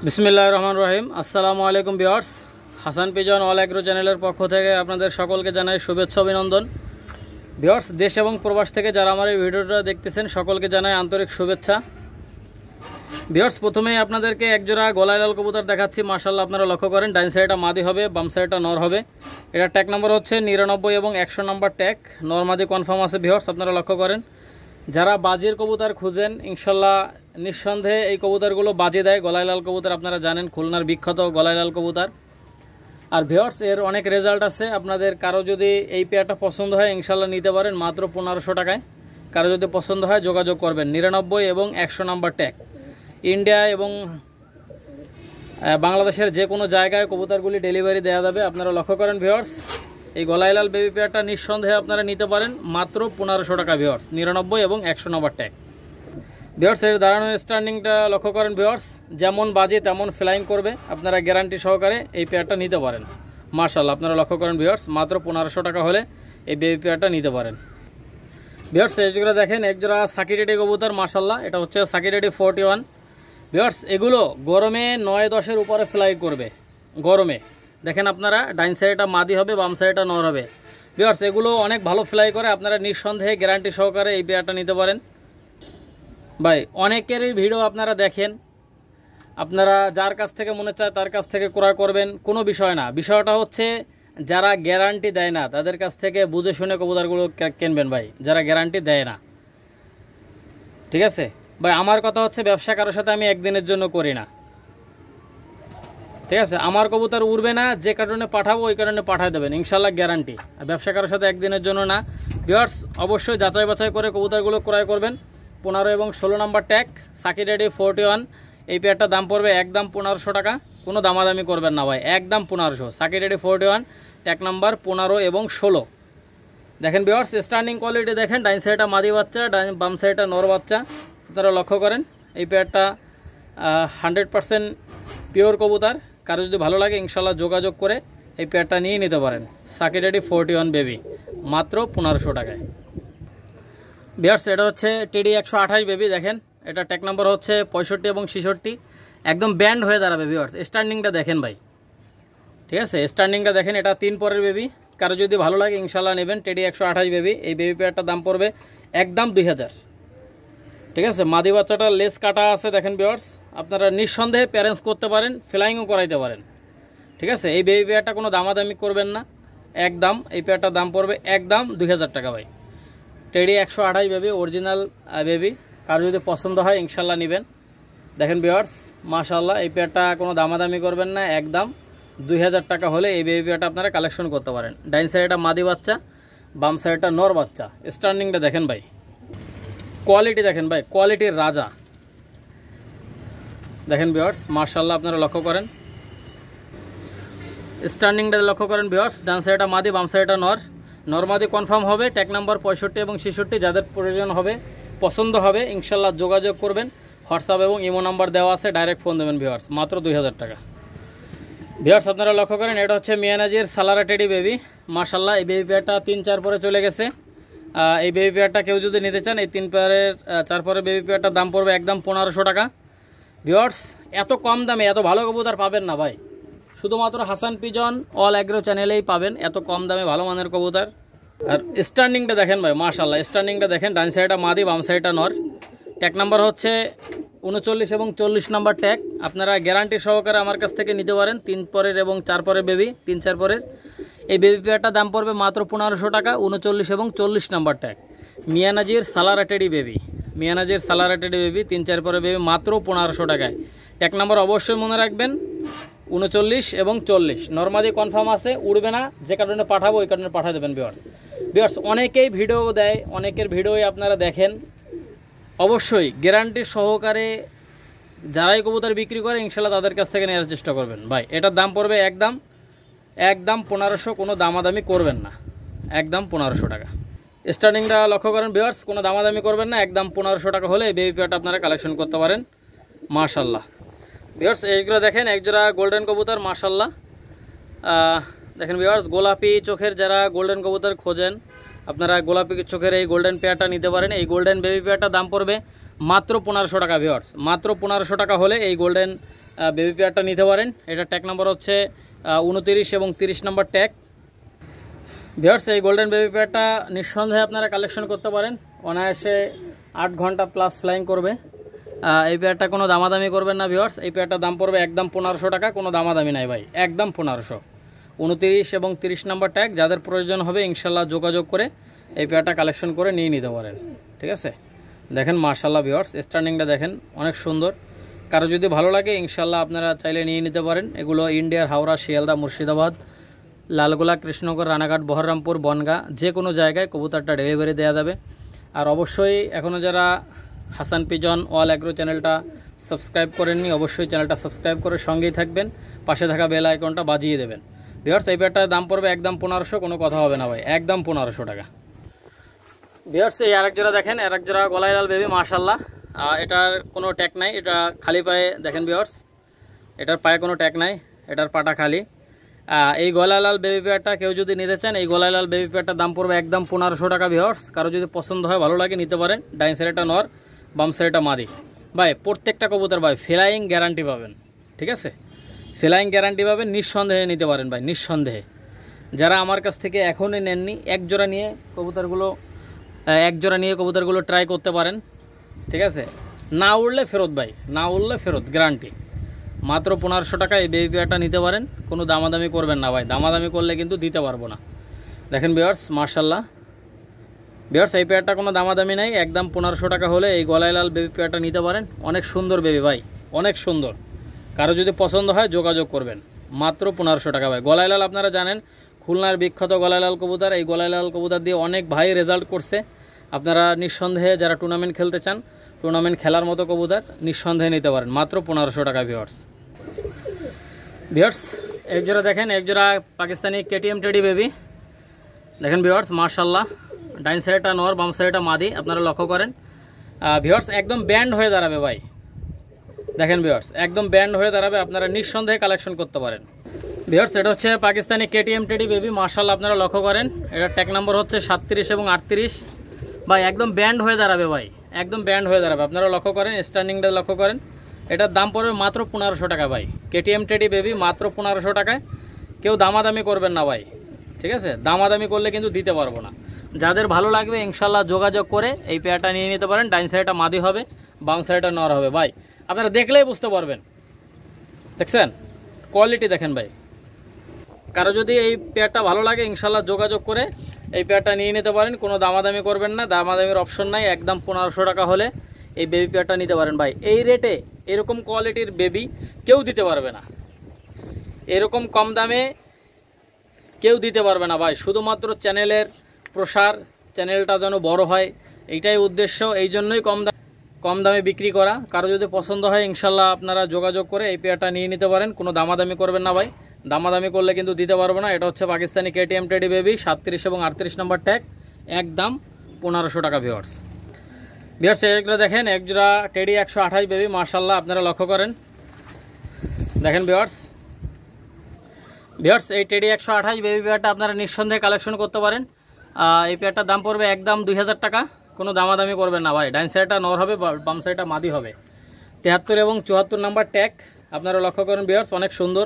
বিসমিল্লাহির রহমানির রহিম। আসসালামু আলাইকুম viewers, Hasan pigeon all agro চ্যানেলের পক্ষ থেকে আপনাদের সকলকে জানাই শুভেচ্ছা অভিনন্দন। ভিউয়ার্স, দেশ এবং প্রবাস থেকে যারা আমার এই ভিডিওটা দেখতেছেন সকলকে জানাই আন্তরিক শুভেচ্ছা। ভিউয়ার্স, প্রথমেই আপনাদেরকে একজোড়া গলায় লাল কবুতর দেখাচ্ছি। মাশাআল্লাহ, আপনারা লক্ষ্য করেন ডাইন সাইডটা মাদি হবে, বাম সাইডটা নর হবে। এটা ট্যাগ নাম্বার হচ্ছে 99 এবং 100 নাম্বার ট্যাগ, নর মাদি কনফার্ম আছে। ভিউয়ার্স, আপনারা লক্ষ্য করেন, যারা বাজির কবুতর খুঁজেন ইনশাল্লাহ নিঃসন্দেহে এই কবুতরগুলো বাজি দেয়। গলায় লাল কবুতর আপনারা জানেন, খুলনার বিখ্যাত গলায় লাল কবুতর। আর ভিউয়ার্স, এর অনেক রেজাল্ট আছে। আপনাদের কারো যদি এই পেয়ারটা পছন্দ হয় ইনশাল্লাহ নিতে পারেন মাত্র 1500 টাকায়। কারো যদি পছন্দ হয় যোগাযোগ করবেন। 99 এবং 100 নাম্বার ট্যাগ, ইন্ডিয়া এবং বাংলাদেশের যে কোনো জায়গায় কবুতরগুলি ডেলিভারি দেওয়া যাবে। আপনারা লক্ষ্য করেন ভিউয়ার্স, এই গলায় লাল বেবি পেয়ারটা নিঃসন্দেহে আপনারা নিতে পারেন মাত্র 1500 টাকা। ভিউয়ার্স, 99 এবং 100 নাম্বার ট্যাগ। ভিউয়ার্স, এর দাঁড়ানোর স্ট্যান্ডিংটা লক্ষ্য করেন ভিউয়ার্স, যেমন বাজে তেমন ফ্লাইং করবে। আপনারা গ্যারান্টি সহকারে এই পেয়ারটা নিতে পারেন। মাশাআল্লাহ, আপনারা লক্ষ্য করেন ভিউয়ার্স, মাত্র 1500 টাকা হলে এই বেবি পেয়ারটা নিতে পারেন। ভিউয়ার্স, এই জোড়া দেখেন একজোড়া সাকিরেডি কবুতর। মাশাআল্লাহ, এটা হচ্ছে সাকিরেডি 41। ভিউয়ার্স, এগুলো গরমে 9-10-এর উপরে ফ্লাই করবে। গরমে দেখেন আপনারা, ডাইন সাইডটা মাদি হবে, বাম সাইডটা নর হবে। ভিউয়ার্স, এগুলো অনেক ভালো ফ্লাই করে। আপনারা নিঃসন্দেহে গ্যারান্টি সহকারে এই পেয়ারটা নিতে পারেন। ভাই, অনেকেরই ভিডিও আপনারা দেখেন, আপনারা যার কাছ থেকে মনে চায় তার কাছ থেকে ক্রয় করবেন, কোনো বিষয় না। বিষয়টা হচ্ছে যারা গ্যারান্টি দেয় না তাদের কাছ থেকে বুঝে শুনে কবুতরগুলো কিনবেন ভাই, যারা গ্যারান্টি দেয় না। ঠিক আছে ভাই, আমার কথা হচ্ছে ব্যবসা কারোর সাথে আমি একদিনের জন্য করি না। ঠিক আছে, আমার কবুতর উড়বে না, যে কারণে পাঠাবো ওই কারণে পাঠিয়ে দেবেন ইনশাল্লাহ, গ্যারান্টি। আর ব্যবসা কারোর সাথে একদিনের জন্য না। ভিউয়ার্স, অবশ্যই যাচাই বাছাই করে কবুতরগুলো ক্রয় করবেন। 15 এবং 16 নাম্বার ট্যাগ, সাকিরেডি 41। এই পেয়ারটার দাম পড়বে একদম 1500 টাকা। কোনো দামাদামি করবেন না ভাই, একদম 1500। সাকিরেডি 41, ট্যাগ নাম্বার 15 এবং 16। দেখেন ভিউয়ার্স, স্ট্যান্ডিং কোয়ালিটি দেখেন, ডাইন সাইডটা মাদি বাচ্চা, বাম সাইডটা নর বাচ্চা। আপনারা লক্ষ্য করেন, এই পেয়ারটা 100% পিওর কবুতর। কারো যদি ভালো লাগে ইনশাল্লাহ যোগাযোগ করে এই পেয়ারটা নিয়ে নিতে পারেন। সাকিরেডি 41 বেবি, মাত্র 1500 টাকায়। ভিউয়ার্স, এটা হচ্ছে টিডি 128 বেবি। দেখেন, এটা ট্যাগ নাম্বার হচ্ছে 65 এবং 66। একদম ব্যান্ড হয়ে দাঁড়াবে। ভিউয়ার্স, স্ট্যান্ডিংটা দেখেন ভাই। ঠিক আছে, স্ট্যান্ডিংটা দেখেন, এটা 3 পরের বেবি। কারো যদি ভালো লাগে ইনশাল্লাহ নেবেন। টিডি 128 বেবি, এই বেবি পেয়ারটার দাম পড়বে একদম 2000। ঠিক আছে, মাদি বাচ্চাটা লেস কাটা আছে। দেখেন ভিউয়ার্স, আপনারা নিঃসন্দেহে প্যারেন্টস করতে পারেন, ফ্লাইংও করাইতে পারেন। ঠিক আছে, এই বেবি পেয়ারটা কোনো দামাদামি করবেন না, একদম। এই পেয়ারটার দাম পড়বে একদম 2000 টাকা ভাই। Teddy 128 baby, original baby. কারো যদি পছন্দ হয় ইনশাল্লাহ নেবেন। দেখেন ভিউয়ার্স, মাশাআল্লাহ, এই পেয়ারটা কোনো দামাদামি করবেন না, একদম 2000 টাকা হলে এই বেবি পেয়ারটা আপনারা কালেকশন করতে পারেন। ডাইন সাইডটা মাদি বাচ্চা, বাম সাইডটা নর বাচ্চা। স্ট্যান্ডিংটা দেখেন ভাই, কোয়ালিটি দেখেন ভাই, কোয়ালিটির রাজা। দেখেন ভিউয়ার্স, মাশাআল্লাহ, আপনারা লক্ষ্য করেন, স্ট্যান্ডিংটা লক্ষ্য করেন ভিউয়ার্স। ডান সাইডটা মাদি, বাম সাইডটা নর। নরমাদি কনফার্ম হবে, ট্যাগ নাম্বার 65 এবং 66। যাদের প্রয়োজন হবে, পছন্দ হবে ইনশাল্লাহ যোগাযোগ করবেন। হোয়াটসঅ্যাপ এবং ইমো নাম্বার দেওয়া আছে, ডাইরেক্ট ফোন দেবেন ভিউয়ার্স, মাত্র 2000 টাকা। ভিউয়ার্স, আপনারা লক্ষ্য করেন, এটা হচ্ছে মিয়ানাজির সালারা টেডি বেবি। মাশাল্লাহ, এই বেবি পেয়ারটা 3-4 পরে চলে গেছে। এই বেবি পেয়ারটা কেউ যদি নিতে চান, এই 3-4 পরের বেবি পেয়ারটার দাম পড়বে একদম 1500 টাকা। ভিউয়ার্স, এত কম দামে এত ভালো কবুতর পাবেন না ভাই, শুধুমাত্র হাসান পিজন অল এগ্রো চ্যানেলেই পাবেন এত কম দামে ভালো মানের কবুতর। আর স্ট্যান্ডিংটা দেখেন ভাই, মাশাআল্লাহ, স্ট্যান্ডিংটা দেখেন। ডান সাইডটা মাদি, বাম সাইডটা নর। ট্যাগ নাম্বার হচ্ছে 39 এবং 40 নাম্বার ট্যাগ। আপনারা গ্যারান্টি সহকারে আমার কাছ থেকে নিতে পারেন। 3 পরের এবং 4 পরের বেবি, 3-4 পরের এই বেবি পেয়ারটার দাম পড়বে মাত্র 1500 টাকা। 39 এবং 40 নাম্বার ট্যাগ, মিয়ানাজির সালারা টেডি বেবি। মিয়ানাজির সালারা টেডি বেবি, 3-4 পরের বেবি, মাত্র 1500 টাকায়। ট্যাগ নাম্বার অবশ্যই মনে রাখবেন, 39 এবং 40। নরমাদি কনফার্ম আছে, উড়বে না, যে কারণে পাঠাবো ওই কারণে পাঠিয়ে দেবেন। ভিউয়ার্স, অনেকেই ভিডিও দেয়, অনেকের ভিডিওই আপনারা দেখেন। অবশ্যই গ্যারান্টি সহকারে যারাই কবুতর বিক্রি করে ইনশাল্লাহ তাদের কাছ থেকে নেওয়ার চেষ্টা করবেন ভাই। এটার দাম পড়বে একদম 1500, কোনো দামাদামি করবেন না, একদম 1500 টাকা। স্টার্টিংটা লক্ষ্য করেন ভিউয়ার্স, কোনো দামাদামি করবেন না, একদম 1500 টাকা হলে এই বেবি পেয়ারটা আপনারা কালেকশন করতে পারেন। মাশাআল্লাহ ভিউয়ার্স, এইগুলো দেখেন একজোড়া গোল্ডেন কবুতর। মাশাআল্লাহ, দেখেন ভিউয়ার্স, গোলাপি চোখের যারা গোল্ডেন কবুতর খোঁজেন আপনারা গোলাপি চোখের এই গোল্ডেন পেয়ারটা নিতে পারেন। এই গোল্ডেন বেবি পেয়ারটার দাম পড়বে মাত্র 1500 টাকা। ভিউয়ার্স, মাত্র 1500 টাকা হলে এই গোল্ডেন বেবি পেয়ারটা নিতে পারেন। এটা ট্যাগ নাম্বার হচ্ছে 29 এবং 30 নম্বর ট্যাগ। ভিউয়ার্স, এই গোল্ডেন বেবি পেয়ারটা নিঃসন্দেহে আপনারা কালেকশন করতে পারেন। অনায়াসে 8 ঘন্টা প্লাস ফ্লাইং করবে। এই পেয়ারটা কোনো দামাদামি করবেন না ভিউয়ার্স। এই পেয়ারটার দাম পড়বে একদম 1500 টাকা, কোনো দামাদামি নাই ভাই, একদম 1500। 29 এবং 30 নম্বর ট্যাগ। যাদের প্রয়োজন হবে ইনশাল্লাহ যোগাযোগ করে এই পেয়ারটা কালেকশন করে নিয়ে নিতে পারেন। ঠিক আছে, দেখেন মাশাআল্লাহ ভিউয়ার্স, স্টার্নিংটা দেখেন অনেক সুন্দর। কারো যদি ভালো লাগে ইনশাল্লাহ আপনারা চাইলে নিয়ে নিতে পারেন। এগুলো ইন্ডিয়ার হাওড়া, শিয়ালদা, মুর্শিদাবাদ, লালগোলা, কৃষ্ণনগর, রানাঘাট, বহরমপুর, বনগাঁ যে কোনো জায়গায় কবুতরটা ডেলিভারি দেওয়া যাবে। আর অবশ্যই এখনও যারা হাসান পিজন অল অ্যাগ্রো চ্যানেলটা সাবস্ক্রাইব করেননি, অবশ্যই চ্যানেলটা সাবস্ক্রাইব করে সঙ্গেই থাকবেন, পাশে থাকা বেল আইকনটা বাজিয়ে দেবেন। ভিউয়ার্স, এই পেয়ারটার দাম পড়বে একদম 1500, কোনো কথা হবে না ভাই, একদম 1500 টাকা। ভিউয়ার্স, এই আরেক জোড়া দেখেন, আরেক জোড়া গলায় লাল বেবি মাশাআল্লাহ। এটার কোনো ট্যাগ নাই, এটা খালি পায়ে দেখেন ভিউয়ার্স, এটার পায়ে কোনো ট্যাগ নাই, এটার পাটা খালি। এই গলায় লাল বেবি পেয়ারটা কেউ যদি নিতে চান, এই গলায় লাল বেবি পেয়ারটার দাম পড়বে একদম 1500 টাকা ভিউয়ার্স। কারো যদি পছন্দ হয়, ভালো লাগে, নিতে পারেন। ডাইন সাইডটা নর, বাম সাইডটা মাদি ভাই। প্রত্যেকটা কবুতর ভাই ফ্লাইং গ্যারান্টি পাবেন। ঠিক আছে, ফ্লাইং গ্যারান্টি পাবেন, নিঃসন্দেহে নিতে পারেন ভাই, নিঃসন্দেহে। যারা আমার কাছ থেকে এখনই নেননি, এক জোড়া নিয়ে কবুতরগুলো ট্রাই করতে পারেন। ঠিক আছে, না উড়লে ফেরত ভাই, না উড়লে ফেরত, গ্যারান্টি। মাত্র 1500 টাকা এই বেবি পেয়ারটা নিতে পারেন, কোনো দামাদামি করবেন না ভাই, দামাদামি করলে কিন্তু দিতে পারবো না। দেখেন ভিউয়ার্স মাশাআল্লাহ। ভিউয়ার্স, এই পেয়ারটা কোনো দামাদামি নাই, একদম 1500 টাকা হলে এই গলায় লাল বেবি পেয়ারটা নিতে পারেন। অনেক সুন্দর বেবি ভাই, অনেক সুন্দর। কারো যদি পছন্দ হয় যোগাযোগ করবেন, মাত্র 1500 টাকা ভাই। গলায় লাল আপনারা জানেন খুলনার বিখ্যাত গলায় লাল কবুতর। এই গলায় লাল কবুতর দিয়ে অনেক ভাই রেজাল্ট করছে। আপনারা নিঃসন্দেহে যারা টুর্নামেন্ট খেলতে চান, টুর্নামেন্ট খেলার মতো কবুতর নিঃসন্দেহে নিতে পারেন, মাত্র 1500 টাকা ভিউয়ার্স। ভিউয়ার্স, এক জোড়া দেখেন, এক জোড়া পাকিস্তানি কেটিএম টেডি বেবি দেখেন ভিউয়ার্স মাশাআল্লাহ। ডাইন সাইডটা নর, বাম সাইডটা মাদি, আপনারা লক্ষ্য করেন। ভিউয়ার্স, একদম ব্যান্ড হয়ে দাঁড়াবে ভাই। দেখেন ভিউয়ার্স, একদম ব্যান্ড হয়ে দাঁড়াবে, আপনারা নিঃসন্দেহে কালেকশন করতে পারেন। ভিউয়ার্স, এটা হচ্ছে পাকিস্তানি কেটিএম টেডি বেবি মাশাআল্লাহ, আপনারা লক্ষ্য করেন। এটা ট্যাগ নাম্বার হচ্ছে 37 এবং 38 ভাই। একদম ব্যান্ড হয়ে দাঁড়াবে ভাই, একদম ব্যান্ড হয়ে দাঁড়াবে, আপনারা লক্ষ্য করেন, স্ট্যান্ডিংটা লক্ষ্য করেন। এটার দাম পড়বে মাত্র 1500 টাকা ভাই। কেটিএম টেডি বেবি মাত্র 1500 টাকায়। কেউ দামাদামি করবেন না ভাই। ঠিক আছে, দামাদামি করলে কিন্তু দিতে পারবো না। যাদের ভালো লাগবে ইনশাল্লাহ যোগাযোগ করে এই পেয়ারটা নিয়ে নিতে পারেন। ডাইন সাইডটা মাদি হবে, বাম সাইডটা নর হবে ভাই। আপনারা দেখলেই বুঝতে পারবেন। দেখছেন কোয়ালিটি, দেখেন ভাই। কারো যদি এই পেয়ারটা ভালো লাগে ইনশাল্লাহ যোগাযোগ করে এই পেয়ারটা নিয়ে নিতে পারেন, কোনো দামাদামি করবেন না, দামাদামির অপশন নাই। একদম 1500 টাকা হলে এই বেবি পেয়ারটা নিতে পারেন ভাই। এই রেটে এরকম কোয়ালিটির বেবি কেউ দিতে পারবে না, এরকম কম দামে কেউ দিতে পারবে না ভাই। শুধুমাত্র চ্যানেলের প্রসার, চ্যানেলটা যেন বড় হয়, এইটাই উদ্দেশ্য। এই জন্যই কম দামে বিক্রি করা। কারো যদি পছন্দ হয় ইনশাল্লাহ আপনারা যোগাযোগ করে এই পেয়ারটা নিয়ে নিতে পারেন, কোনো দামাদামি করবেন না ভাই। দামাদামি করলে কিন্তু দিতে পারবো না। এটা হচ্ছে পাকিস্তানি কেটিএম টেডি বেবি 37 এবং 38 নম্বর ট্যাগ, একদম 1500 টাকা ভিউয়ার্স। ভিউয়ার্স, এগুলো দেখেন, এক জোড়া টেডি 128 বেবি মাশাআল্লাহ, আপনারা লক্ষ্য করেন। দেখেন ভিউয়ার্স, এই টেডি 128 বেবি পেয়ারটা আপনারা নিঃসন্দেহে কালেকশন করতে পারেন। এই পেয়ারটার দাম পড়বে একদম 2000 টাকা, কোনো দামাদামি করবেন না ভাই। ডাইন সাইডটা নর হবে, বাম সাইডটা মাদি হবে। 73 এবং 74 নাম্বার ট্যাগ, আপনারা লক্ষ্য করেন ভিউয়ার্স, অনেক সুন্দর।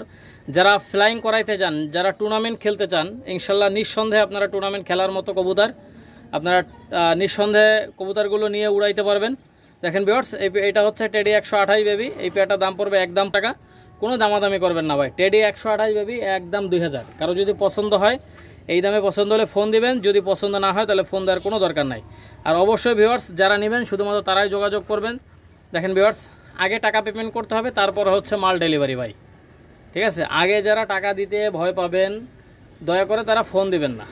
যারা ফ্লাইং করাইতে চান, যারা টুর্নামেন্ট খেলতে চান, ইনশাল্লাহ নিঃসন্দেহে আপনারা টুর্নামেন্ট খেলার মতো কবুতর, আপনারা নিঃসন্দেহে কবুতরগুলো নিয়ে উড়াইতে পারবেন। দেখেন ভিউয়ার্স, এটা হচ্ছে টেডি 128 বেবি। এই পেয়ারটার দাম পড়বে একদম টাকা, কোনো দামাদামি করবেন না ভাই। টেডি 128 বেবি একদম 2000। কারো যদি পছন্দ হয়, এই দামে পছন্দ হলে ফোন দিবেন, যদি পছন্দ না হয় তাহলে ফোন দেওয়ার কোনো দরকার নাই। আর অবশ্যই ভিউয়ার্স, যারা নেবেন শুধুমাত্র তারাই যোগাযোগ করবেন। দেখেন ভিউয়ার্স, আগে টাকা পেমেন্ট করতে হবে, তারপর হচ্ছে মাল ডেলিভারি ভাই। ঠিক আছে, আগে যারা টাকা দিতে ভয় পাবেন দয়া করে তারা ফোন দিবেন না।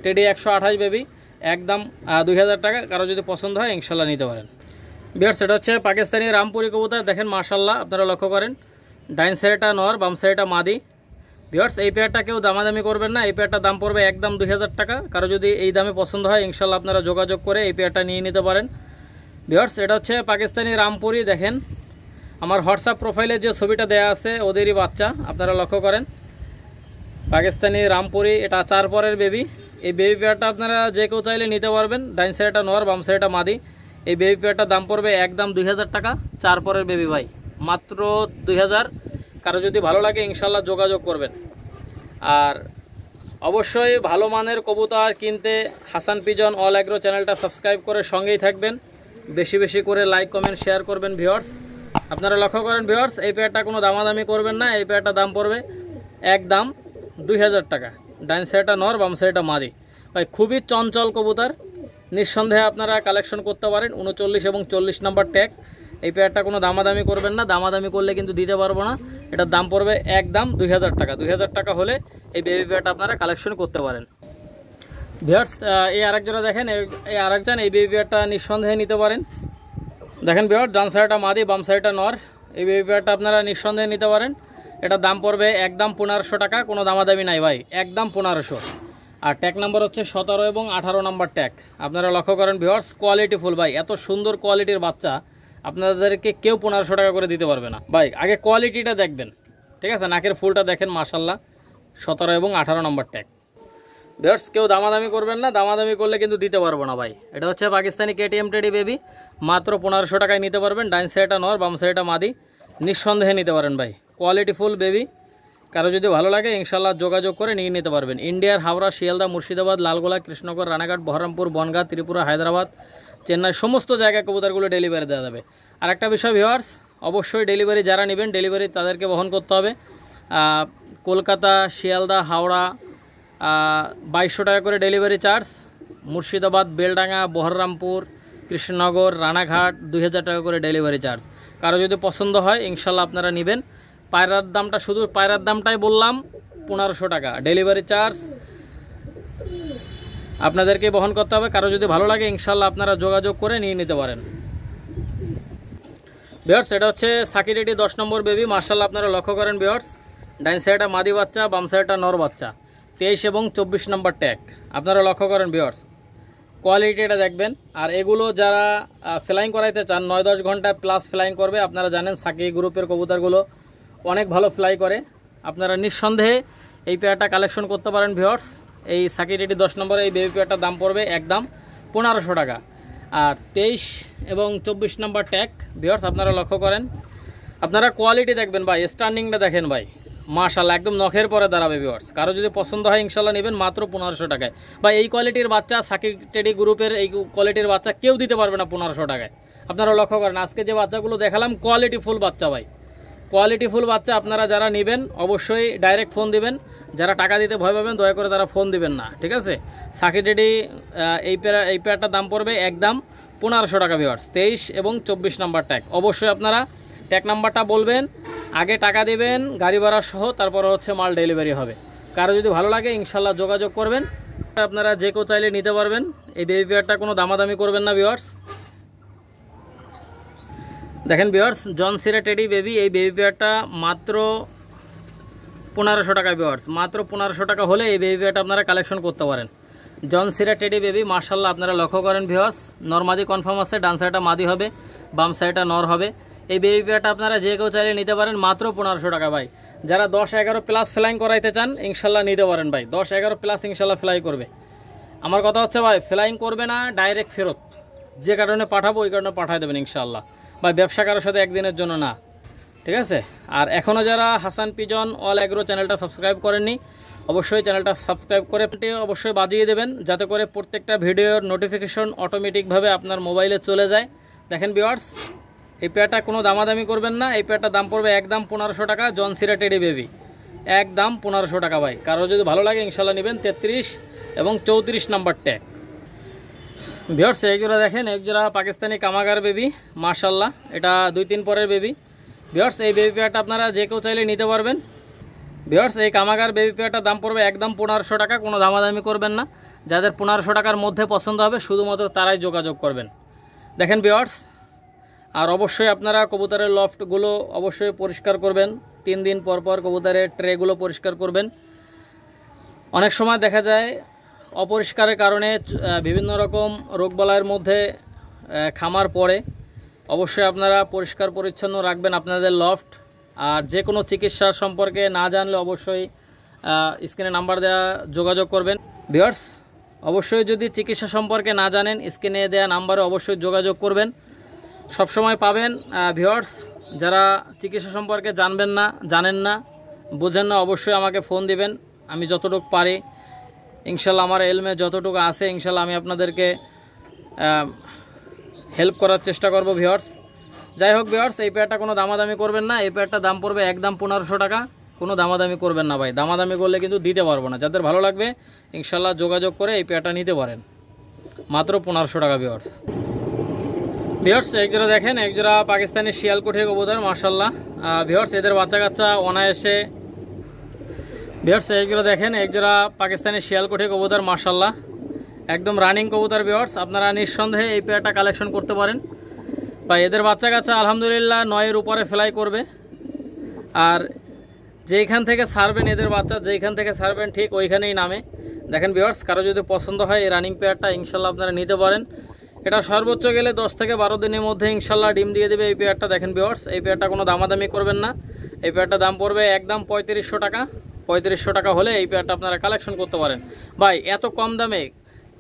টেডি 128 বেবি একদম 2000 টাকা। কারো যদি পছন্দ হয় ইনশাল্লাহ নিতে পারেন। ভিউয়ার্স, এটা হচ্ছে পাকিস্তানি রামপুরি কবুতর, দেখেন মাশাআল্লাহ, আপনারা লক্ষ্য করেন। ডাইন সাইডটা নর, বাম সাইডটা মাদি। ভিউয়ার্স, এই পেয়ারটা কেউ দামাদামি করবেন না, এই পেয়ারটার দাম পড়বে একদম 2000 টাকা। কারো যদি এই দামে পছন্দ হয় ইনশাল্লাহ আপনারা যোগাযোগ করে এই পেয়ারটা নিয়ে নিতে পারেন। ভিউয়ার্স, এটা হচ্ছে পাকিস্তানি রামপুরি। দেখেন আমার হোয়াটসঅ্যাপ প্রোফাইলে যে ছবিটা দেয়া আছে ওদেরই বাচ্চা, আপনারা লক্ষ্য করেন। পাকিস্তানি রামপুরি, এটা 4 পরের বেবি। এই বেবি পেয়ারটা আপনারা যে কেউ চাইলে নিতে পারবেন। ডাইন সাইডটা নর, বাম সাইডটা মাদি। এই বেবি পেয়ারটার দাম পড়বে একদম 2000 টাকা, 4 পরের বেবি ভাই, মাত্র 2000। কারো যদি ভালো লাগে ইনশাল্লাহ যোগাযোগ করবেন। আর অবশ্যই ভালো মানের কবুতর কিনতে হাসান পিজন অল অ্যাগ্রো চ্যানেলটা সাবস্ক্রাইব করে সঙ্গেই থাকবেন, বেশি বেশি করে লাইক কমেন্ট শেয়ার করবেন ভিউয়ার্স। আপনারা লক্ষ্য করেন ভিউয়ার্স, এই পেয়ারটা কোনো দামাদামি করবেন না, এই পেয়ারটা দাম পড়বে একদম 2000 টাকা। ডাইন সাইডটা নর, বাম সাইডটা মাদি ভাই, খুবই চঞ্চল কবুতর, নিঃসন্দেহে আপনারা কালেকশন করতে পারেন। 39 এবং 40 নাম্বার ট্যাগ, এই পেয়ারটা কোনো দামাদামি করবেন না, দামাদামি করলে কিন্তু দিতে পারবো না। এটার দাম পড়বে একদম 2000 টাকা। 2000 টাকা হলে এই বেবি পেয়ারটা আপনারা কালেকশন করতে পারেন ভিউয়ার্স। এই আরেক জোড়া দেখেন, এই আরেকজন এই বেবি পেয়ারটা নিঃসন্দেহে নিতে পারেন। দেখেন ভিউয়ার্স, ডান সাইডটা মাদি, বাম সাইডটা নর, এই বেবি পেয়ারটা আপনারা নিঃসন্দেহে নিতে পারেন। এটার দাম পড়বে একদম 1500 টাকা, কোনো দামাদামি নাই ভাই, একদম 1500। আর ট্যাগ নাম্বার হচ্ছে 17 এবং 18 নাম্বার ট্যাগ। আপনারা লক্ষ্য করেন ভিউয়ার্স, কোয়ালিটি ফুল ভাই, এত সুন্দর কোয়ালিটির বাচ্চা আপনাদেরকে কেউ 1500 টাকা করে দিতে পারবে না ভাই। আগে কোয়ালিটিটা দেখবেন, ঠিক আছে, নাকের ফুলটা দেখেন মাশাল্লাহ, 17 এবং 18 নম্বর ট্যাগ। ভিউয়ার্স কেউ দামাদামি করবেন না, দামাদামি করলে কিন্তু দিতে পারবো না ভাই। এটা হচ্ছে পাকিস্তানি কেটিএম টেডি বেবি, মাত্র 1500 টাকায় নিতে পারবেন। ডাইন সাইডটা নর, বাম সাইডটা মাদি, নিঃসন্দেহে নিতে পারেন ভাই, কোয়ালিটি ফুল বেবি। কারো যদি ভালো লাগে ইনশাল্লাহ যোগাযোগ করে নিয়ে নিতে পারবেন। ইন্ডিয়ার হাওড়া, শিয়ালদা, মুর্শিদাবাদ, লালগোলা, কৃষ্ণনগর, রানাঘাট, বহরমপুর, বনগাঁ, ত্রিপুরা, হায়দ্রাবাদ, চেন্নাই, সমস্ত জায়গায় কবুতরগুলো ডেলিভারি দেওয়া যাবে। আর একটা বিষয় ভিউয়ার্স, অবশ্যই ডেলিভারি যারা নেবেন, ডেলিভারি তাদেরকে বহন করতে হবে। কলকাতা, শিয়ালদা, হাওড়া 2200 টাকা করে ডেলিভারি চার্জ। মুর্শিদাবাদ, বেলডাঙ্গা, বহরমপুর, কৃষ্ণনগর, রানাঘাট 2000 টাকা করে ডেলিভারি চার্জ। কারো যদি পছন্দ হয় ইনশাল্লাহ আপনারা নেবেন। পায়রার দামটা, শুধু পায়রার দামটাই বললাম 1500 টাকা, ডেলিভারি চার্জ আপনাদেরকে বহন করতে হবে। কারো যদি ভালো লাগে ইনশাল্লাহ আপনারা যোগাযোগ করে নিয়ে নিতে পারেন ভিউয়ার্স। এটা হচ্ছে সাকিরেডি 10 নম্বর বেবি, মাশাআল্লাহ আপনারা লক্ষ্য করেন ভিউয়ার্স, ডাইন সাইডটা মাদি বাচ্চা, বাম সাইডটা নর বাচ্চা, 23 এবং 24 নম্বর ট্যাগ। আপনারা লক্ষ্য করেন ভিউয়ার্স, কোয়ালিটিটা দেখবেন। আর এগুলো যারা ফ্লাইং করাইতে চান, 9-10 ঘন্টা প্লাস ফ্লাইং করবে, আপনারা জানেন সাকি গ্রুপের কবুতরগুলো অনেক ভালো ফ্লাই করে। আপনারা নিঃসন্দেহে এই পেয়ারটা কালেকশন করতে পারেন ভিউয়ার্স। এই সাকিরেডি 10 নম্বর এই বেবি পেয়ারটার দাম পড়বে একদম 1500 টাকা। আর 23 এবং 24 নম্বর ট্যাগ ভিউয়ার্স, আপনারা লক্ষ্য করেন, আপনারা কোয়ালিটি দেখবেন ভাই, স্ট্যান্ডিংটা দেখেন ভাই, মাশাআল্লাহ একদম নখের পরে দাঁড়াবে ভিউয়ার্স। কারো যদি পছন্দ হয় ইনশাল্লাহ নেবেন মাত্র 1500 টাকায় ভাই। এই কোয়ালিটির বাচ্চা, সাকি টেডি গ্রুপের এই কোয়ালিটির বাচ্চা কেউ দিতে পারবে না 1500 টাকায়। আপনারা লক্ষ্য করেন, আজকে যে বাচ্চাগুলো দেখালাম কোয়ালিটি ফুল বাচ্চা ভাই, কোয়ালিটি ফুল বাচ্চা। আপনারা যারা নেবেন অবশ্যই ডাইরেক্ট ফোন দিবেন, যারা টাকা দিতে ভয় পাবেন দয়া করে তারা ফোন দিবেন না, ঠিক আছে। সাকি টেডি এই পেয়ারটার দাম পড়বে একদম 1500 টাকা ভিউয়ার্স, 23 এবং 24 নাম্বার ট্যাগ। অবশ্যই আপনারা ট্যাগ নাম্বারটা বলবেন, আগে টাকা দেবেন গাড়ি ভাড়া সহ, তারপর হচ্ছে মাল ডেলিভারি হবে। কারো যদি ভালো লাগে ইনশাল্লাহ যোগাযোগ করবেন। আপনারা যে কেউ চাইলে নিতে পারবেন। এই বেবি পেয়ারটা কোনো দামাদামি করবেন না ভিউয়ার্স। দেখেন ভিউয়ার্স, জন সিরা টেডি বেবি, এই বেবি পেয়ারটা মাত্র 1500 টাকা ভিউয়ার্স, মাত্র 1500 টাকা হলে এই বেবি পেয়ারটা আপনারা কালেকশন করতে পারেন। জন সিরা টেডি বেবি মাশাআল্লাহ আপনারা লক্ষ্য করেন ভিউয়ার্স, নর মাদি কনফার্ম আছে, ডান সাইডটা মাদি হবে, বাম সাইডটা নর হবে। এই বেবি পেয়ারটা আপনারা যে কেউ চাইলে নিতে পারেন মাত্র 1500 টাকা ভাই। যারা 10-11 প্লাস ফ্লাইং করাইতে চান ইনশাল্লাহ নিতে পারেন ভাই, 10-11 প্লাস ইনশাল্লাহ ফ্লাই করবে। আমার কথা হচ্ছে ভাই, ফ্লাইং করবে না, ডাইরেক্ট ফেরত, যে কারণে পাঠাবো ওই কারণে পাঠাই দেবেন ইনশাল্লাহ ভাই, ব্যবসা কারোর সাথে একদিনের জন্য না, ঠিক আছে। আর এখনও যারা হাসান পিজন অল অ্যাগ্রো চ্যানেলটা সাবস্ক্রাইব করেননি অবশ্যই চ্যানেলটা সাবস্ক্রাইব করে অবশ্যই বাজিয়ে দেবেন, যাতে করে প্রত্যেকটা ভিডিওর নোটিফিকেশন অটোমেটিকভাবে আপনার মোবাইলে চলে যায়। দেখেন ভিউয়ার্স, এই পেয়ারটা কোনো দামাদামি করবেন না, এই পেয়ারটার দাম পড়বে একদম 1500 টাকা। জন সিরা টেডি বেবি একদম 1500 টাকা ভাই। কারো যদি ভালো লাগে ইনশাল্লাহ নেবেন। 33 এবং 34 নাম্বার ট্যাগ ভিউয়ার্স। এক জোড়া দেখেন, এক জোড়া পাকিস্তানি কামাগার বেবি, মাশাআল্লাহ এটা 2-3 পরের বেবি ভিউয়ার্স। এই বেবি পেয়ারটা আপনারা যে কেউ চাইলে নিতে পারবেন ভিউয়ার্স। এই কামাগার বেবি পেয়ারটার দাম পড়বে একদম 1500 টাকা, কোনো দামাদামি করবেন না। যাদের 1500 টাকার মধ্যে পছন্দ হবে শুধুমাত্র তারাই যোগাযোগ করবেন। দেখেন ভিউয়ার্স, আর অবশ্যই আপনারা কবুতরের লফটগুলো অবশ্যই পরিষ্কার করবেন, 3 দিন পর পর কবুতরের ট্রেগুলো পরিষ্কার করবেন। অনেক সময় দেখা যায় অপরিষ্কারের কারণে বিভিন্ন রকম রোগবালাইয়ের মধ্যে খামার পড়ে। অবশ্যই আপনারা পরিষ্কার পরিচ্ছন্ন রাখবেন আপনাদের লফট। আর যে কোনো চিকিৎসার সম্পর্কে না জানলে অবশ্যই স্ক্রিনে নাম্বার দেওয়া যোগাযোগ করবেন ভিউয়ার্স। অবশ্যই যদি চিকিৎসা সম্পর্কে না জানেন স্ক্রিনে দেওয়া নাম্বারে অবশ্যই যোগাযোগ করবেন। সবসময় পাবেন ভিউয়ার্স যারা চিকিৎসা সম্পর্কে জানেন না বোঝেন না, অবশ্যই আমাকে ফোন দিবেন। আমি যতটুকু পারি ইনশাল্লাহ, আমার এলমে যতটুকু আছে ইনশাল্লাহ আমি আপনাদেরকে হেল্প করার চেষ্টা করব ভিউয়ার্স। যাই হোক ভিউয়ার্স, এই পেয়ারটা কোনো দামাদামি করবেন না। এই পেয়ারটা দাম পড়বে একদম 1500 টাকা। কোনো দামাদামি করবেন না ভাই, দামাদামি করলে কিন্তু দিতে পারবো না। যাদের ভালো লাগবে ইনশাল্লাহ যোগাযোগ করে এই পেয়ারটা নিতে পারেন, মাত্র 1500 টাকা ভিউয়ার্স। ভিউয়ার্স একজোড়া দেখেন, একজোড়া পাকিস্তানি শিয়ালকুঠি কবুতর মাশাআল্লাহ ভিউয়ার্স, এদের বাচ্চা কাচ্চা অনায়াসে। ভিউয়ার্স একজোড়া দেখেন, একজোড়া পাকিস্তানি শিয়ালকুঠি কবুতর মাশাআল্লাহ, একদম রানিং কবুতর ভিউয়ার্স। আপনারা নিঃসন্দেহে এই পেয়ারটা কালেকশন করতে পারেন ভাই। এদের বাচ্চা কাচ্চা আলহামদুলিল্লাহ 9-এর উপরে ফ্লাই করবে। আর যেইখান থেকে ছাড়বেন এদের বাচ্চা, যেইখান থেকে ছাড়বেন ঠিক ওইখানেই নামে। দেখেন ভিউয়ার্স, কারো যদি পছন্দ হয় এই রানিং পেয়ারটা ইনশাল্লাহ আপনারা নিতে পারেন। এটা সর্বোচ্চ গেলে 10 থেকে 12 দিনের মধ্যে ইনশাল্লাহ ডিম দিয়ে দেবে এই পেয়ারটা। দেখেন ভিউয়ার্স, এই পেয়ারটা কোনো দামাদামি করবেন না। এই পেয়ারটা দাম পড়বে একদম 3500 টাকা। 3500 টাকা হলে এই পেয়ারটা আপনারা কালেকশন করতে পারেন ভাই। এত কম দামে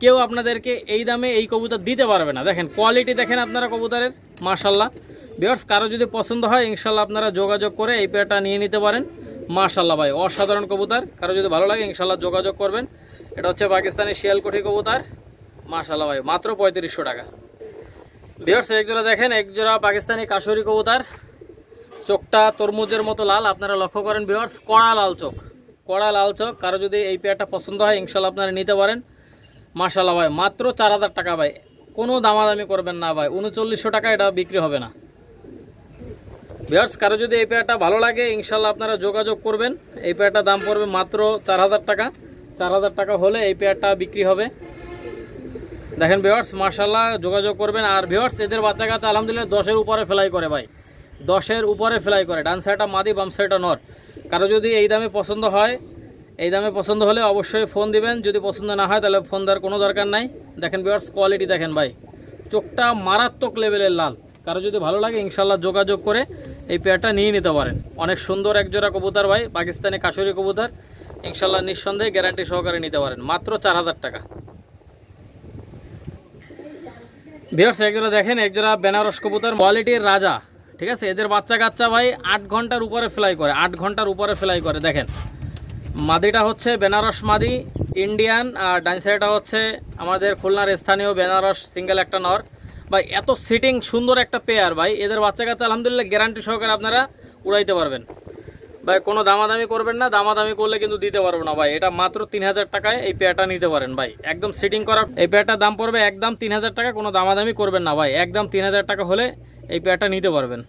কেউ আপনাদেরকে এই দামে এই কবুতর দিতে পারবে না। দেখেন কোয়ালিটি দেখেন আপনারা কবুতরের মাশাআল্লাহ ভিউয়ার্স। কারো যদি পছন্দ হয় ইনশাল্লাহ আপনারা যোগাযোগ করে এই পেয়ারটা নিয়ে নিতে পারেন মাশাআল্লাহ ভাই। অসাধারণ কবুতর, কারো যদি ভালো লাগে ইনশাল্লাহ যোগাযোগ করবেন। এটা হচ্ছে পাকিস্তানি শিয়ালকুঠি কবুতর মাশাআল্লাহ ভাই, মাত্র 3500 টাকা। ভিউয়ার্স একজোড়া দেখেন, একজোড়া পাকিস্তানি কাশরি কবুতর, চোখটা তরমুজের মতো লাল। আপনারা লক্ষ্য করেন ভিউয়ার্স, কড়া লাল চোখ, কড়া লাল চোখ। কারো যদি এই পেয়ারটা পছন্দ হয় ইনশাল্লাহ আপনারা নিতে পারেন মাশাআল্লাহ ভাই, মাত্র 4000 টাকা ভাই। কোনো দামাদামি করবেন না ভাই, 3900 টাকা এটা বিক্রি হবে না ভিউয়ার্স। কারো যদি এই পেয়ারটা ভালো লাগে ইনশাল্লাহ আপনারা যোগাযোগ করবেন। এই পেয়ারটা দাম পড়বে মাত্র 4000 টাকা। 4000 টাকা হলে এই পেয়ারটা বিক্রি হবে। দেখেন ভিউয়ার্স মাশাআল্লাহ, যোগাযোগ করবেন। আর ভিউয়ার্স এদের বাচ্চা কাচ্চা আলহামদুলিল্লাহ 10-এর উপরে ফ্লাই করে ভাই, 10-এর উপরে ফ্লাই করে। ডান সাইডটা মাদি, বাম সাইডটা নর। কারো যদি এই দামে পছন্দ হয়, এই দামে পছন্দ হলে অবশ্যই ফোন দিবেন। যদি পছন্দ না হয় তাহলে ফোন দেওয়ার কোনো দরকার নাই। দেখেন ভিউয়ার্স কোয়ালিটি দেখেন ভাই, চোখটা মারাত্মক লেভেলের লাল। কারো যদি ভালো লাগে ইনশাল্লাহ যোগাযোগ করে এই পেয়ারটা নিয়ে নিতে পারেন। অনেক সুন্দর একজোড়া কবুতর ভাই, পাকিস্তানি কাশরি কবুতর, ইনশাল্লাহ নিঃসন্দেহে গ্যারান্টি সহকারে নিতে পারেন, মাত্র 4000 টাকা। ভিউয়ার্স একজোড়া দেখেন, একজোড়া বেনারস কবুতর, কোয়ালিটির রাজা, ঠিক আছে। এদের বাচ্চা কাচ্চা ভাই 8 ঘন্টার উপরে ফ্লাই করে, 8 ঘন্টার উপরে ফ্লাই করে। দেখেন মাদিটা হচ্ছে বেনারস মাদি ইন্ডিয়ান, আর ডান সাইডটা হচ্ছে আমাদের খুলনার স্থানীয় বেনারস সিঙ্গেল একটা নর ভাই। এত সিটিং সুন্দর একটা পেয়ার ভাই। এদের বাচ্চা কাচ্চা আলহামদুলিল্লাহ গ্যারান্টি সহকারে আপনারা উড়াইতে পারবেন ভাই। কোনো দামাদামি করবেন না, দামাদামি করলে কিন্তু দিতে পারবো না ভাই। এটা মাত্র 3000 টাকায় এই পেয়ারটা নিতে পারেন ভাই, একদম সিটিং করা। এই পেয়ারটার দাম পড়বে একদম 3000 টাকা। কোনো দামাদামি করবেন না ভাই, একদম 3000 টাকা হলে এই পেয়ারটা নিতে পারবেন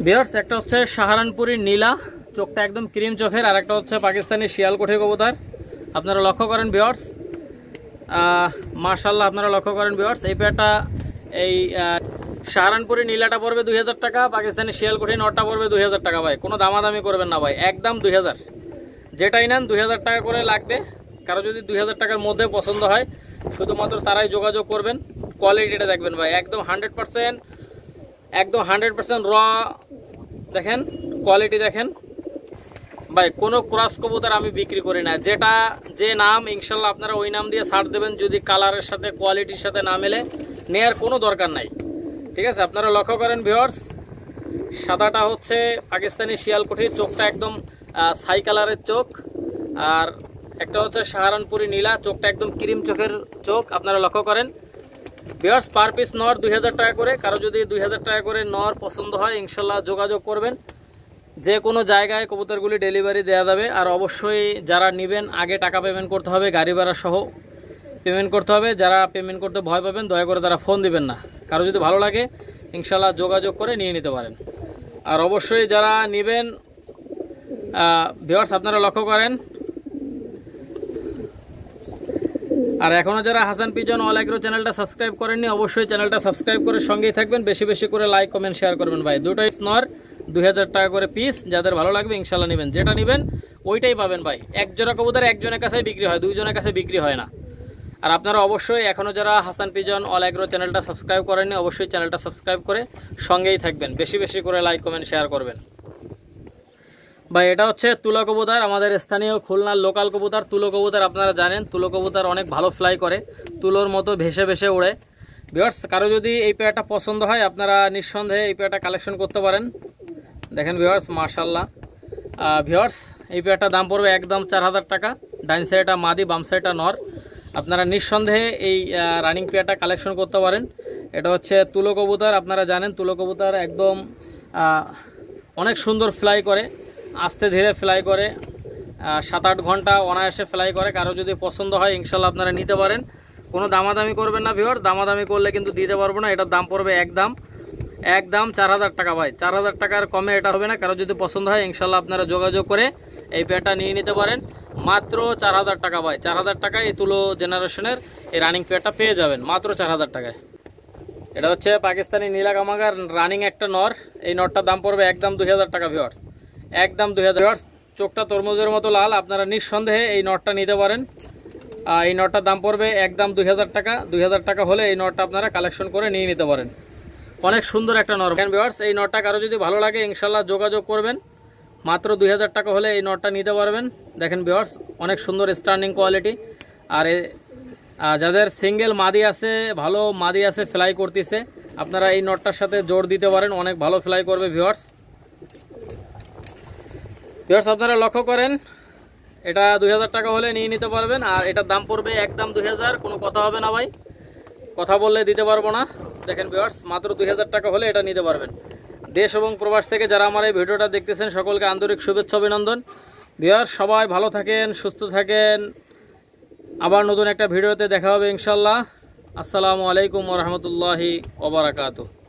ভিউয়ার্স। একটা হচ্ছে সাহারানপুরি নীলা, চোখটা একদম ক্রিম চোখের। আর একটা হচ্ছে পাকিস্তানি শিয়ালকুঠি কবুতর। আপনারা লক্ষ্য করেন ভিউয়ার্স মাশাআল্লাহ, আপনারা লক্ষ্য করেন ভিউয়ার্স। এই পেয়ারটা এই সাহারানপুরি নীলাটা পড়বে 2000 টাকা, পাকিস্তানি শিয়ালকুঠি নটটা পড়বে 2000 টাকা ভাই। কোনো দামাদামি করবেন না ভাই, একদম 2000। যেটাই নেন 2000 টাকা করে লাগবে। কারো যদি 2000 টাকার মধ্যে পছন্দ হয় শুধুমাত্র তারাই যোগাযোগ করবেন। কোয়ালিটিটা দেখবেন ভাই, একদম 100%, একদম 100% র। দেখেন কোয়ালিটি দেখেন ভাই। কোনো ক্রস কবুতর আমি বিক্রি করি না, যেটা যে নাম ইনশাল্লাহ আপনারা ওই নাম দিয়ে ছাড় দেবেন। যদি কালারের সাথে কোয়ালিটির সাথে না মেলে নেয়ার কোনো দরকার নাই, ঠিক আছে। আপনারা লক্ষ্য করেন ভিউয়ার্স, সাদাটা হচ্ছে পাকিস্তানি শিয়ালকুঠি, চোখটা একদম ছাই কালারের চোখ। আর একটা হচ্ছে সাহারানপুরি নীলা, চোখটা একদম ক্রিম চোখের চোখ। আপনারা লক্ষ্য করেন ভিউয়ার্স, পার পিস নর 2000 টাকা করে। কারো যদি 2000 টাকা করে নর পছন্দ হয় ইনশাল্লাহ যোগাযোগ করবেন। যে কোনো জায়গায় কবুতরগুলি ডেলিভারি দেওয়া যাবে। আর অবশ্যই যারা নেবেন আগে টাকা পেমেন্ট করতে হবে, গাড়ি ভাড়া সহ পেমেন্ট করতে হবে। যারা পেমেন্ট করতে ভয় পাবেন দয়া করে তারা ফোন দিবেন না। কারো যদি ভালো লাগে ইনশাল্লাহ যোগাযোগ করে নিয়ে নিতে পারেন। আর অবশ্যই যারা নেবেন ভিউয়ার্স আপনারা লক্ষ্য করেন। আর এখনও যারা হাসান পিজন অল এগ্রো চ্যানেলটা সাবস্ক্রাইব করেননি অবশ্যই চ্যানেলটা সাবস্ক্রাইব করে সঙ্গেই থাকবেন। বেশি বেশি করে লাইক কমেন্ট শেয়ার করবেন ভাই। দুটোই নর 2000 টাকা করে পিস। যাদের ভালো লাগবে ইনশাল্লাহ নেবেন, যেটা নেবেন ওইটাই পাবেন ভাই। এক জোড়া কবুতর একজনের কাছেই বিক্রি হয়, দুইজনের কাছে বিক্রি হয় না। আর আপনারা অবশ্যই এখনও যারা হাসান পিজন অল এগ্রো চ্যানেলটা সাবস্ক্রাইব করেননি অবশ্যই চ্যানেলটা সাবস্ক্রাইব করে সঙ্গেই থাকবেন। বেশি বেশি করে লাইক কমেন্ট শেয়ার করবেন ভাই। এটা হচ্ছে তুলো কবুতর, আমাদের স্থানীয় খুলনার লোকাল কবুতর। তুলো কবুতর আপনারা জানেন, তুলো কবুতর অনেক ভালো ফ্লাই করে, তুলোর মতো ভেসে ভেসে ওড়ে, ভিউয়ার্স কারো যদি এই পেয়ারটা পছন্দ হয় আপনারা নিঃসন্দেহে এই পেয়ারটা কালেকশন করতে পারেন। দেখেন ভিউয়ার্স মাশাআল্লাহ। ভিউয়ার্স এই পেয়ারটার দাম পড়বে একদম 4000 টাকা। ডাইন সাইডটা মাদি, বাম সাইডটা নর। আপনারা নিঃসন্দেহে এই রানিং পেয়ারটা কালেকশন করতে পারেন। এটা হচ্ছে তুলো কবুতর। আপনারা জানেন তুলো কবুতর একদম অনেক সুন্দর ফ্লাই করে, আস্তে ধীরে ফ্লাই করে, 7-8 ঘন্টা অনায়াসে ফ্লাই করে। কারো যদি পছন্দ হয় ইনশাল্লাহ আপনারা নিতে পারেন। কোনো দামাদামি করবেন না ভিউয়ার, দামাদামি করলে কিন্তু দিতে পারবো না। এটার দাম পড়বে একদম 4000 টাকা ভাই। 4000 টাকার কমে এটা হবে না। কারো যদি পছন্দ হয় ইনশাল্লাহ আপনারা যোগাযোগ করে এই পেয়ারটা নিয়ে নিতে পারেন। মাত্র 4000 টাকা ভাই। 4000 টাকায় এই তুলো জেনারেশনের এই রানিং পেয়ারটা পেয়ে যাবেন মাত্র 4000 টাকায়। এটা হচ্ছে পাকিস্তানি নীলা কামাগার রানিং একটা নর। এই নরটার দাম পড়বে একদম 2000 টাকা ভিউয়ার্স, একদম 2000। ভিউয়ার্স চোখটা তরমুজের মতো লাল। আপনারা নিঃসন্দেহে এই নরটা নিতে পারেন। এই নরটার দাম পড়বে একদম 2000 টাকা। 2000 টাকা হলে এই নরটা আপনারা কালেকশন করে নিয়ে নিতে পারেন। অনেক সুন্দর একটা নর ভিউয়ার্স। এই নরটা কারো যদি ভালো লাগে ইনশাল্লাহ যোগাযোগ করবেন। মাত্র 2000 টাকা হলে এই নরটা নিতে পারবেন। দেখেন ভিউয়ার্স অনেক সুন্দর স্ট্যান্ডিং কোয়ালিটি। আর যাদের সিঙ্গেল মাদি আছে, ভালো মাদি আছে, ফ্লাই করতেছে, আপনারা এই নটটার সাথে জোর দিতে পারেন, অনেক ভালো ফ্লাই করবে ভিউয়ার্স। আপনারা লক্ষ্য করেন এটা 2000 টাকা হলে নিয়ে নিতে পারবেন। আর এটার দাম পড়বে একদম 2000। কোনো কথা হবে না ভাই, কথা বললে দিতে পারবো না। দেখেন ভিউয়ার্স মাত্র 2000 টাকা হলে এটা নিতে পারবেন। দেশ এবং প্রবাস থেকে যারা আমার এই ভিডিওটা দেখতেছেন সকলকে আন্তরিক শুভেচ্ছা অভিনন্দন। ভিউয়ার্স সবাই ভালো থাকেন, সুস্থ থাকেন। আবার নতুন একটা ভিডিওতে দেখা হবে ইনশাল্লাহ। আসসালামু আলাইকুম ওয়া রাহমাতুল্লাহি ওয়া বারাকাতুহু।